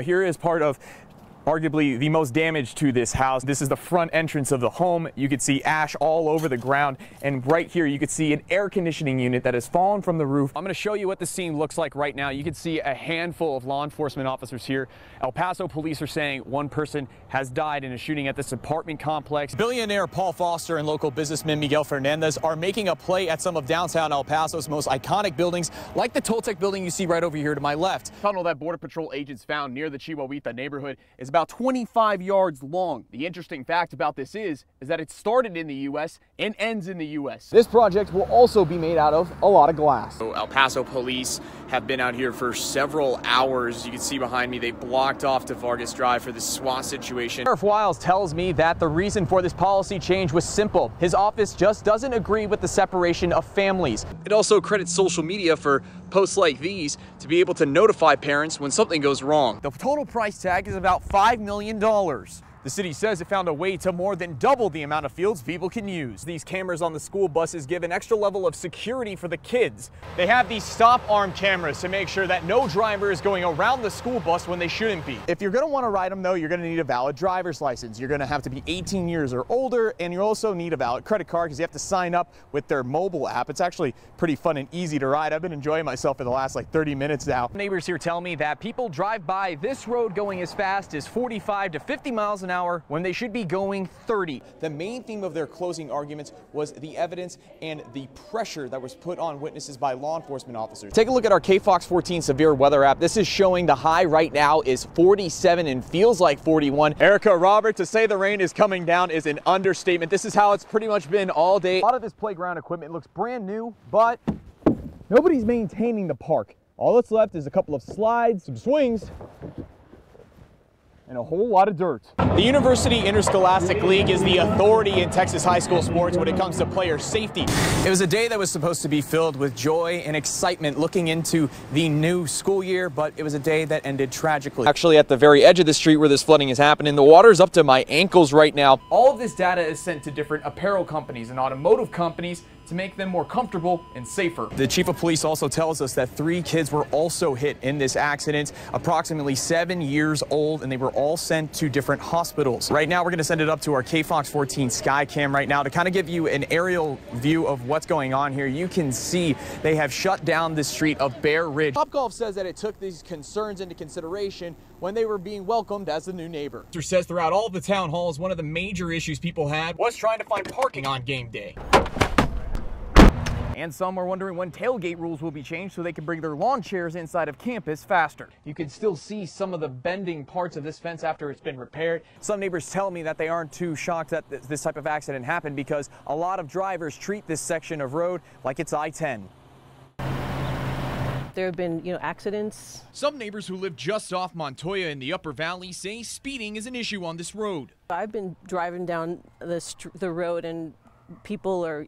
Here is part of arguably the most damage to this house. This is the front entrance of the home. You could see ash all over the ground, and right here you could see an air conditioning unit that has fallen from the roof. I'm going to show you what the scene looks like right now. You can see a handful of law enforcement officers here. El Paso police are saying one person has died in a shooting at this apartment complex. Billionaire Paul Foster and local businessman Miguel Fernandez are making a play at some of downtown El Paso's most iconic buildings, like the Toltec building you see right over here to my left. The tunnel that Border Patrol agents found near the Chihuahuita neighborhood is about 25 yards long. The interesting fact about this is that it started in the U.S. and ends in the U.S. This project will also be made out of a lot of glass. So El Paso police have been out here for several hours. You can see behind me, they blocked off to Vargas Drive for this SWAT situation. Sheriff Wiles tells me that the reason for this policy change was simple. His office just doesn't agree with the separation of families. It also credits social media for posts like these to be able to notify parents when something goes wrong. The total price tag is about $5 million. The city says it found a way to more than double the amount of fields people can use. These cameras on the school buses give an extra level of security for the kids. They have these stop arm cameras to make sure that no driver is going around the school bus when they shouldn't be. If you're going to want to ride them though, you're going to need a valid driver's license. You're going to have to be 18 years or older, and you also need a valid credit card because you have to sign up with their mobile app. It's actually pretty fun and easy to ride. I've been enjoying myself for the last like 30 minutes now. Neighbors here tell me that people drive by this road going as fast as 45 to 50 miles an hour when they should be going 30. The main theme of their closing arguments was the evidence and the pressure that was put on witnesses by law enforcement officers. Take a look at our KFOX14 severe weather app. This is showing the high right now is 47 and feels like 41. Erica, Robert, to say the rain is coming down is an understatement. This is how it's pretty much been all day. A lot of this playground equipment looks brand new, but nobody's maintaining the park. All that's left is a couple of slides, some swings, and a whole lot of dirt. The University Interscholastic League is the authority in Texas high school sports when it comes to player safety. It was a day that was supposed to be filled with joy and excitement looking into the new school year, but it was a day that ended tragically. Actually, at the very edge of the street where this flooding is happening, the water's up to my ankles right now. All of this data is sent to different apparel companies and automotive companies to make them more comfortable and safer. The chief of police also tells us that 3 kids were also hit in this accident, approximately 7 years old, and they were all sent to different hospitals. Right now, we're going to send it up to our KFOX14 Skycam right now to kind of give you an aerial view of what's going on here. You can see they have shut down the street of Bear Ridge. Topgolf says that it took these concerns into consideration when they were being welcomed as the new neighbor. It says throughout all of the town halls, one of the major issues people had was trying to find parking on game day. And some are wondering when tailgate rules will be changed so they can bring their lawn chairs inside of campus faster. You can still see some of the bending parts of this fence after it's been repaired. Some neighbors tell me that they aren't too shocked that this type of accident happened because a lot of drivers treat this section of road like it's I-10. There have been, accidents. Some neighbors who live just off Montoya in the Upper Valley say speeding is an issue on this road. I've been driving down the road and people are,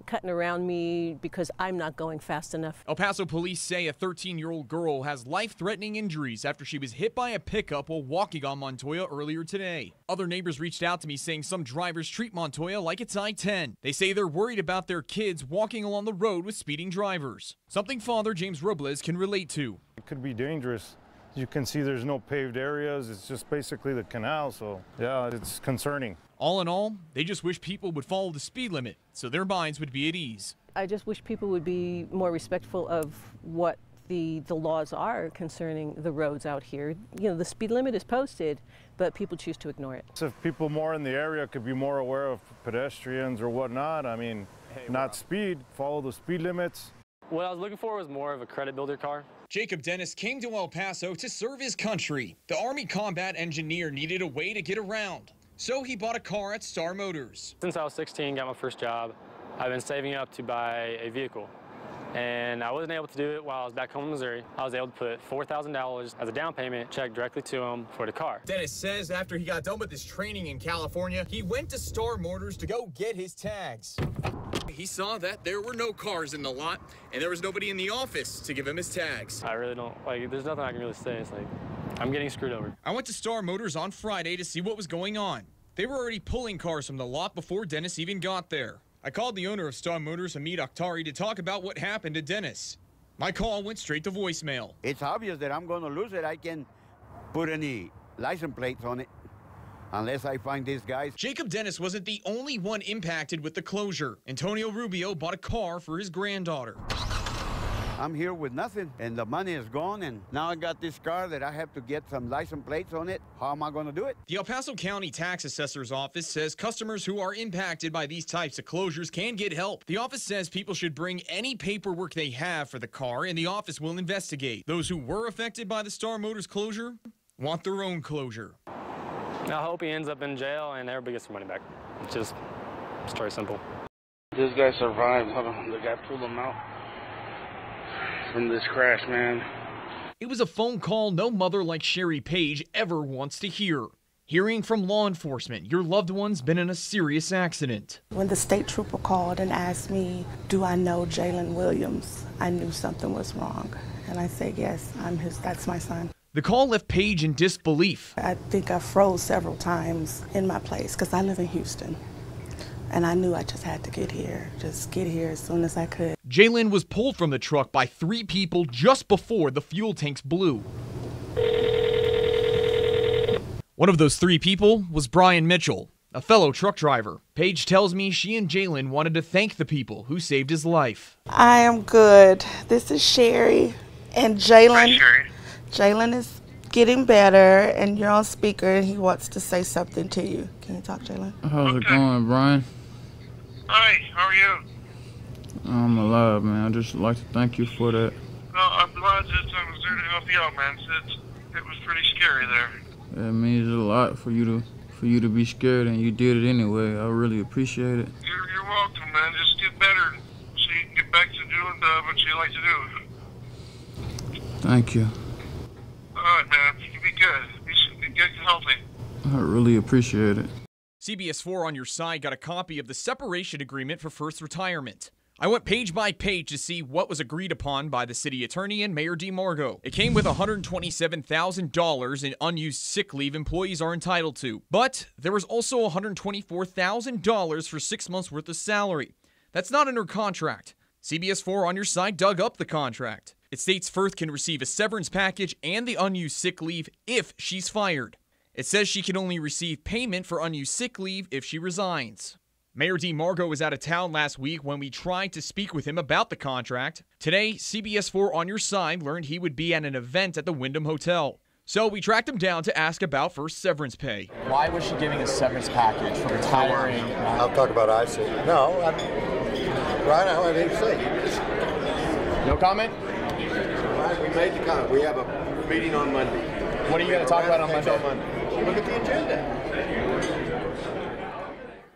cutting around me because I'm not going fast enough. El Paso police say a 13-year-old girl has life-threatening injuries after she was hit by a pickup while walking on Montoya earlier today. Other neighbors reached out to me saying some drivers treat Montoya like it's I-10. They say they're worried about their kids walking along the road with speeding drivers. Something Father James Robles can relate to. It could be dangerous. You can see there's no paved areas. It's just basically the canal, so yeah, it's concerning. All in all, they just wish people would follow the speed limit so their minds would be at ease. I just wish people would be more respectful of what the laws are concerning the roads out here. The speed limit is posted, but people choose to ignore it. So if people more in the area could be more aware of pedestrians or whatnot, not speed, follow the speed limits. What I was looking for was more of a credit builder car. Jacob Dennis came to El Paso to serve his country. The Army combat engineer needed a way to get around, so he bought a car at Star Motors. Since I was 16, got my first job, I've been saving up to buy a vehicle. And I wasn't able to do it while I was back home in Missouri. I was able to put $4,000 as a down payment, check directly to him for the car. Dennis says after he got done with his training in California, he went to Star Motors to go get his tags. He saw that there were no cars in the lot, and there was nobody in the office to give him his tags. I really don't, there's nothing I can really say. It's like, I'm getting screwed over. I went to Star Motors on Friday to see what was going on. They were already pulling cars from the lot before Dennis even got there. I called the owner of Star Motors, Hamid Akhtari, to talk about what happened to Dennis. My call went straight to voicemail. It's obvious that I'm going to lose it. I can put any license plates on it unless I find these guys. Jacob Dennis wasn't the only one impacted with the closure. Antonio Rubio bought a car for his granddaughter. I'm here with nothing, and the money is gone, and now I got this car that I have to get some license plates on it. How am I going to do it? The El Paso County Tax Assessor's Office says customers who are impacted by these types of closures can get help. The office says people should bring any paperwork they have for the car, and the office will investigate. Those who were affected by the Star Motors closure want their own closure. I hope he ends up in jail and everybody gets their money back. It's very simple. This guy survived. Hold on, the guy pulled him out from this crash, man. It was a phone call no mother like Sherry Page ever wants to hear. Hearing from law enforcement, your loved one's been in a serious accident. When the state trooper called and asked me, do I know Jalen Williams, I knew something was wrong. And I said, yes, that's my son. The call left Page in disbelief. I think I froze several times in my place because I live in Houston. And I knew I just had to get here as soon as I could. Jalen was pulled from the truck by 3 people just before the fuel tanks blew. One of those 3 people was Brian Mitchell, a fellow truck driver. Paige tells me she and Jalen wanted to thank the people who saved his life. I am good. This is Sherry and Jalen. Hi, Sherry. Jalen is getting better, and you're on speaker, and he wants to say something to you. Can you talk, Jalen? How's it going, Brian? Hi, how are you? I'm alive, man. I'd just like to thank you for that. No, I'm glad that I was there to help you out, man. It was pretty scary there. It means a lot for you to be scared, and you did it anyway. I really appreciate it. You're welcome, man. Just get better so you can get back to doing what you like to do. Thank you. All right, man. You be good. Get healthy. I really appreciate it. CBS4 on your side got a copy of the separation agreement for first retirement. I went page by page to see what was agreed upon by the city attorney and Mayor DeMargo. It came with $127,000 in unused sick leave employees are entitled to. But there was also $124,000 for 6 months worth of salary. That's not in her contract. CBS4 on your side dug up the contract. It states Firth can receive a severance package and the unused sick leave if she's fired. It says she can only receive payment for unused sick leave if she resigns. Mayor DeMargo was out of town last week when we tried to speak with him about the contract. Today, CBS4 on your side learned he would be at an event at the Wyndham Hotel. So we tracked him down to ask about first severance pay. Why was she giving a severance package for retiring? I'll talk about IC. No, Ryan, I don't have anything to say. No comment? Ryan, we made the comment. We have a meeting on Monday. What are you going to talk about on Monday? Look at the agenda.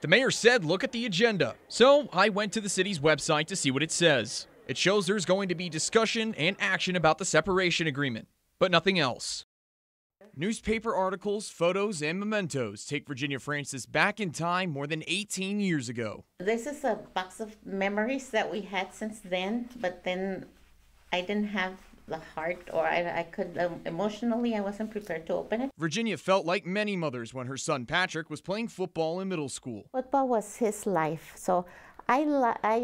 The mayor said, look at the agenda. So I went to the city's website to see what it says. It shows there's going to be discussion and action about the separation agreement, but nothing else. Newspaper articles, photos, and mementos take Virginia Francis back in time more than 18 years ago. This is a box of memories that we had since then, but then I didn't have the heart, or I could, emotionally, I wasn't prepared to open it. Virginia felt like many mothers when her son Patrick was playing football in middle school. Football was his life, so I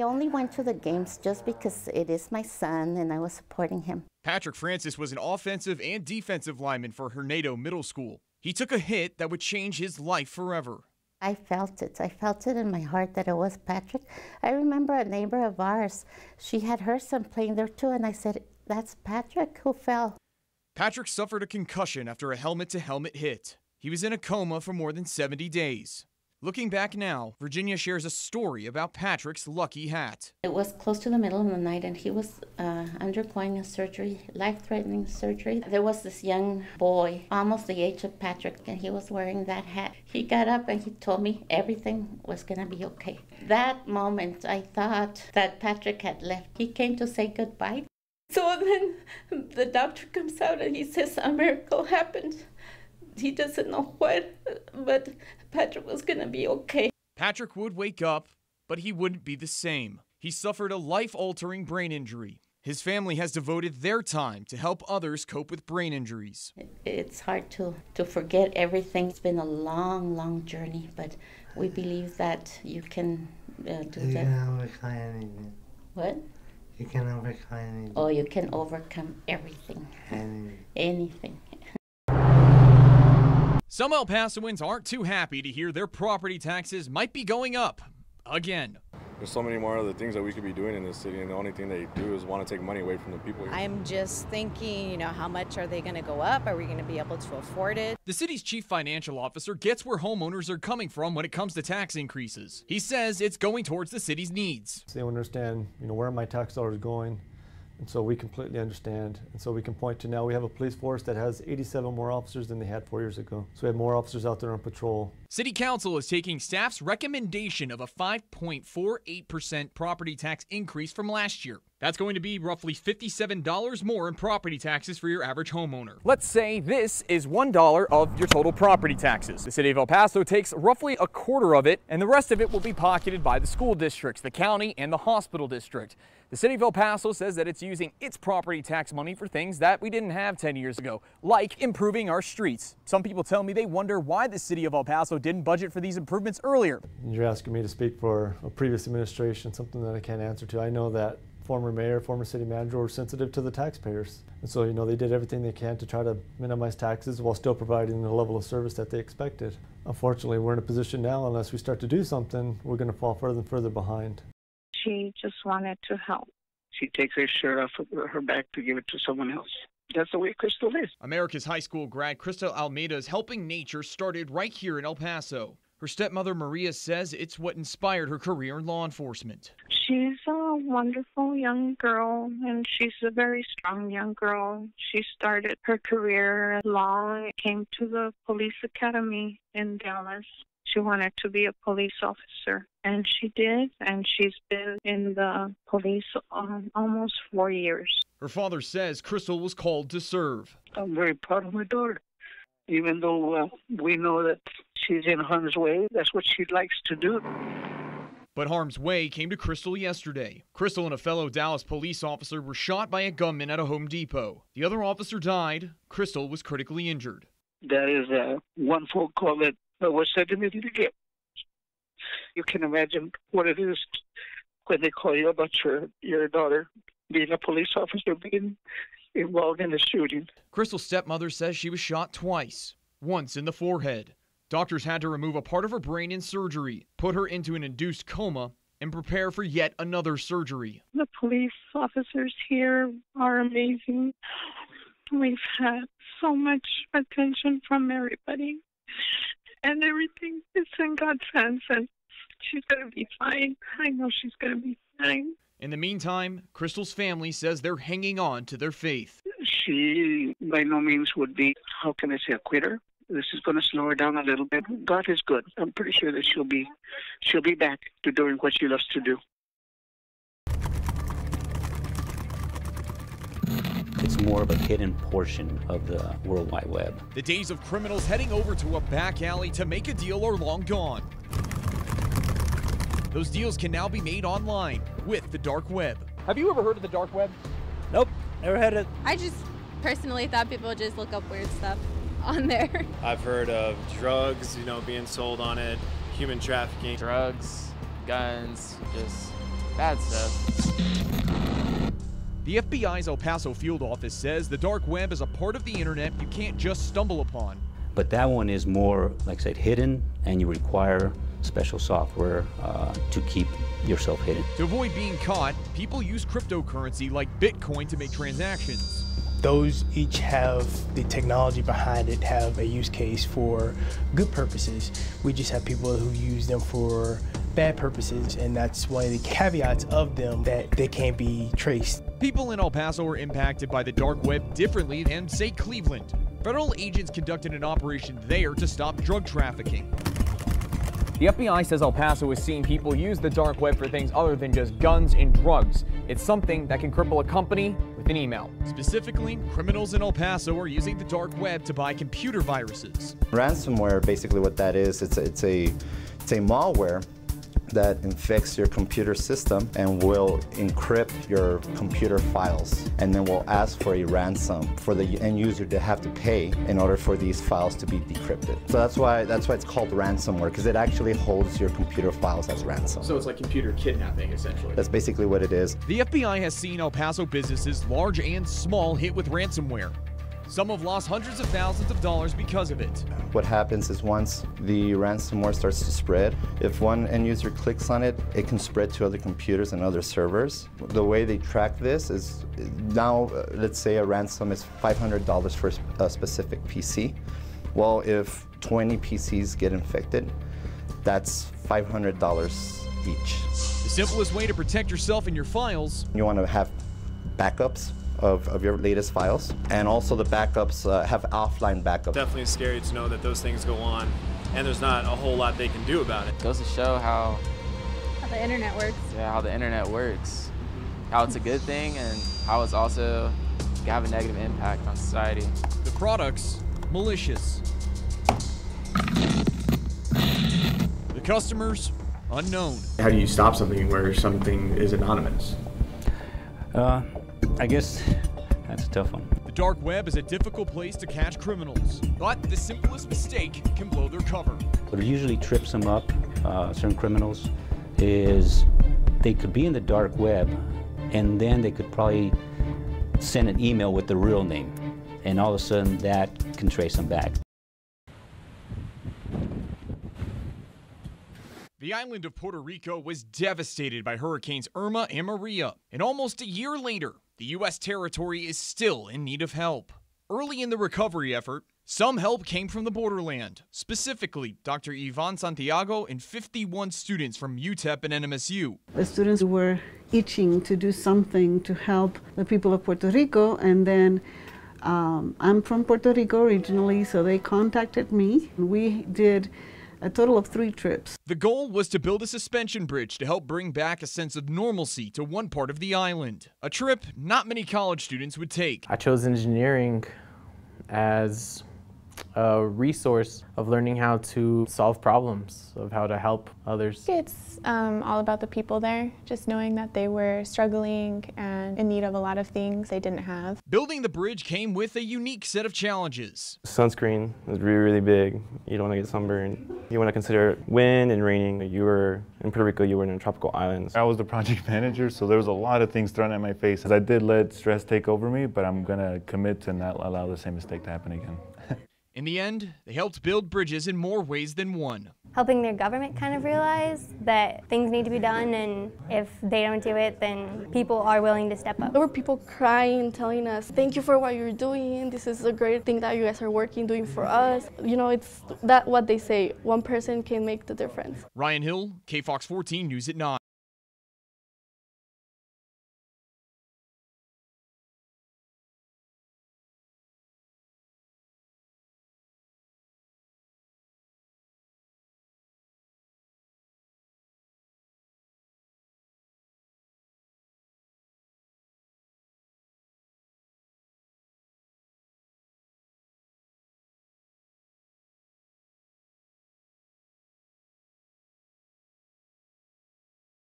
only went to the games just because it is my son and I was supporting him. Patrick Francis was an offensive and defensive lineman for Hernando Middle School. He took a hit that would change his life forever. I felt it. I felt it in my heart that it was Patrick. I remember a neighbor of ours, she had her son playing there too, and I said, that's Patrick who fell. Patrick suffered a concussion after a helmet-to-helmet hit. He was in a coma for more than 70 days. Looking back now, Virginia shares a story about Patrick's lucky hat. It was close to the middle of the night, and he was undergoing a surgery, life-threatening surgery. There was this young boy, almost the age of Patrick, and he was wearing that hat. He got up and he told me everything was going to be okay. That moment, I thought that Patrick had left. He came to say goodbye. So then the doctor comes out and he says a miracle happened. He doesn't know what, but Patrick was going to be okay. Patrick would wake up, but he wouldn't be the same. He suffered a life-altering brain injury. His family has devoted their time to help others cope with brain injuries. It's hard to forget everything. It's been a long, long journey, but we believe that you can do that. You can overcome anything. What? You can overcome anything. Oh, you can overcome everything. Anything. Anything. Some El Pasoans aren't too happy to hear their property taxes might be going up again. There's so many more other things that we could be doing in this city, and the only thing they do is want to take money away from the people. I'm just thinking, how much are they going to go up? Are we going to be able to afford it? The city's chief financial officer gets where homeowners are coming from when it comes to tax increases. He says it's going towards the city's needs. They understand, where my tax dollars are going. And so we completely understand. And so we can point to now we have a police force that has 87 more officers than they had 4 years ago. So we have more officers out there on patrol. City Council is taking staff's recommendation of a 5.48% property tax increase from last year. That's going to be roughly $57 more in property taxes for your average homeowner. Let's say this is $1 of your total property taxes. The city of El Paso takes roughly a quarter of it, and the rest of it will be pocketed by the school districts, the county, and the hospital district. The city of El Paso says that it's using its property tax money for things that we didn't have 10 years ago, like improving our streets. Some people tell me they wonder why the city of El Paso didn't budget for these improvements earlier. You're asking me to speak for a previous administration, something that I can't answer to. I know that former mayor, former city manager were sensitive to the taxpayers. And so, they did everything they can to try to minimize taxes while still providing the level of service that they expected. Unfortunately, we're in a position now, unless we start to do something, we're going to fall further and further behind. She just wanted to help. She takes her shirt off of her back to give it to someone else. That's the way Crystal is. America's high school grad Crystal Almeida's Helping Nature started right here in El Paso. Her stepmother Maria says it's what inspired her career in law enforcement. She's a wonderful young girl, and she's a very strong young girl. She started her career in law, came to the police academy in Dallas. She wanted to be a police officer, and she did, and she's been in the police almost 4 years. Her father says Crystal was called to serve. I'm very proud of my daughter. Even though we know that she's in harm's way, that's what she likes to do. But harm's way came to Crystal yesterday. Crystal and a fellow Dallas police officer were shot by a gunman at a Home Depot. The other officer died. Crystal was critically injured. That is one phone call that was sent to me to get. You can imagine what it is when they call you about your daughter being a police officer, being involved in a shooting. Crystal's stepmother says she was shot twice, once in the forehead. Doctors had to remove a part of her brain in surgery, put her into an induced coma, and prepare for yet another surgery. The police officers here are amazing. We've had so much attention from everybody, and everything is in God's hands, and she's going to be fine. I know she's going to be fine. In the meantime, Crystal's family says they're hanging on to their faith. She by no means would be, how can I say, a quitter. This is going to slow her down a little bit. God is good. I'm pretty sure that she'll be back to doing what she loves to do. It's more of a hidden portion of the World Wide Web. The days of criminals heading over to a back alley to make a deal are long gone. Those deals can now be made online with the dark web. Have you ever heard of the dark web? Nope, never heard of it. I just personally thought people would just look up weird stuff on there. I've heard of drugs, being sold on it, human trafficking. Drugs, guns, just bad stuff. The FBI's El Paso field office says the dark web is a part of the internet you can't just stumble upon. But that one is more, like I said, hidden, and you require special software to keep yourself hidden. To avoid being caught, people use cryptocurrency like Bitcoin to make transactions. Those each have the technology behind it, have a use case for good purposes. We just have people who use them for bad purposes, and that's one of the caveats of them, that they can't be traced. People in El Paso are impacted by the dark web differently than, say, Cleveland. Federal agents conducted an operation there to stop drug trafficking. The FBI says El Paso is seeing people use the dark web for things other than just guns and drugs. It's something that can cripple a company with an email. Specifically, criminals in El Paso are using the dark web to buy computer viruses. Ransomware, basically what that is, it's a malware that infects your computer system and will encrypt your computer files, and then will ask for a ransom for the end user to have to pay in order for these files to be decrypted. So that's why it's called ransomware, because it actually holds your computer files as ransom. So it's like computer kidnapping, essentially. That's basically what it is. The FBI has seen El Paso businesses, large and small, hit with ransomware. Some have lost hundreds of thousands of dollars because of it. What happens is once the ransomware starts to spread, if one end user clicks on it, it can spread to other computers and other servers. The way they track this is now, let's say a ransom is $500 for a specific PC. Well, if 20 PCs get infected, that's $500 each. The simplest way to protect yourself and your files. You want to have backups of your latest files, and also the backups have offline backups. Definitely scary to know that those things go on, and there's not a whole lot they can do about it. Goes to show how the internet works. Yeah, how the internet works. How it's a good thing and how it's also can have a negative impact on society. The products, malicious. The customers, unknown. How do you stop something where something is anonymous? I guess that's a tough one. The dark web is a difficult place to catch criminals, but the simplest mistake can blow their cover. What usually trips them up, certain criminals, is they could be in the dark web and then they could probably send an email with the real name, and all of a sudden that can trace them back. The island of Puerto Rico was devastated by Hurricanes Irma and Maria, and almost a year later, the U.S. territory is still in need of help. Early in the recovery effort, some help came from the borderland, specifically Dr. Yvonne Santiago and 51 students from UTEP and NMSU. The students were itching to do something to help the people of Puerto Rico, and then I'm from Puerto Rico originally, so they contacted me. We did a total of 3 trips. The goal was to build a suspension bridge to help bring back a sense of normalcy to one part of the island. A trip not many college students would take. I chose engineering as a resource of learning how to solve problems, of how to help others. It's all about the people there, just knowing that they were struggling and in need of a lot of things they didn't have. Building the bridge came with a unique set of challenges. Sunscreen is really, really big. You don't want to get sunburned. You want to consider wind and raining. You were in Puerto Rico, you were in a tropical island. I was the project manager, so there was a lot of things thrown at my face. I did let stress take over me, but I'm going to commit to not allow the same mistake to happen again. In the end, they helped build bridges in more ways than one. Helping their government kind of realize that things need to be done, and if they don't do it, then people are willing to step up. There were people crying, telling us, thank you for what you're doing. This is a great thing that you guys are doing for us. You know, it's that what they say, one person can make the difference. Ryan Hill, KFOX14 News at 9.